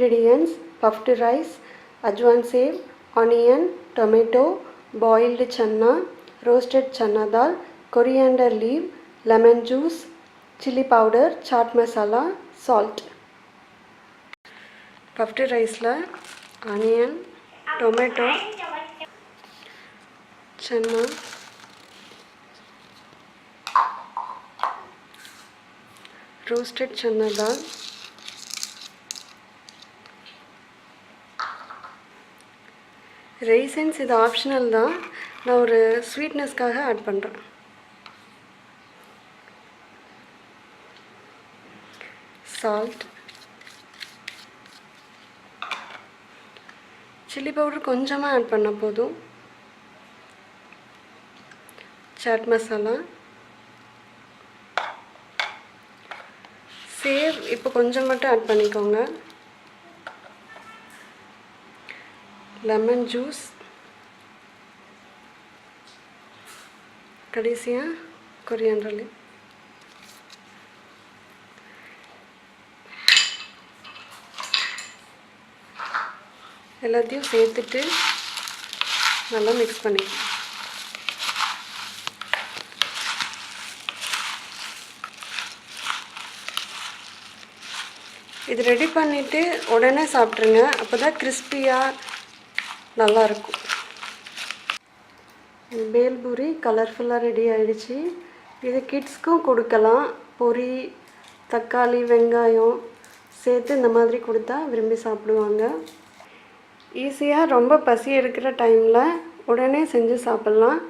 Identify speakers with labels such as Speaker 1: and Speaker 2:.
Speaker 1: ingredients: puffed rice, Ajwain save, onion, tomato, boiled channa, roasted channa dal, coriander leaf, lemon juice, chilli powder, chaat masala, salt. Puffed rice la onion, tomato, channa, roasted channa dal, raisins இது optional தான். நான் ஒரு ஸ்வீட்னஸ்க்காக add பண்ணுறேன். Salt, chilli powder கொஞ்சமாக add பண்ணால் போதும். Chat masala, save இப்போ கொஞ்சம் மட்டும் ஆட் பண்ணிக்கோங்க. லெமன் ஜூஸ், கடைசியாக கொரியாண்டர் லீஃப். எல்லாத்தையும் சேர்த்துட்டு நல்லா மிக்ஸ் பண்ணிக்கலாம். இது ரெடி பண்ணிவிட்டு உடனே சாப்பிட்ருங்க. அப்போ தான் கிறிஸ்பியாக நல்லாயிருக்கும். பேல் பூரி கலர்ஃபுல்லாக ரெடி ஆகிடுச்சு. இது கிட்ஸ்க்கும் கொடுக்கலாம். பொரி, தக்காளி, வெங்காயம் சேர்த்து இந்த மாதிரி கொடுத்தா விரும்பி சாப்பிடுவாங்க. ஈஸியாக ரொம்ப பசி எடுக்கிற டைமில் உடனே செஞ்சு சாப்பிட்லாம்.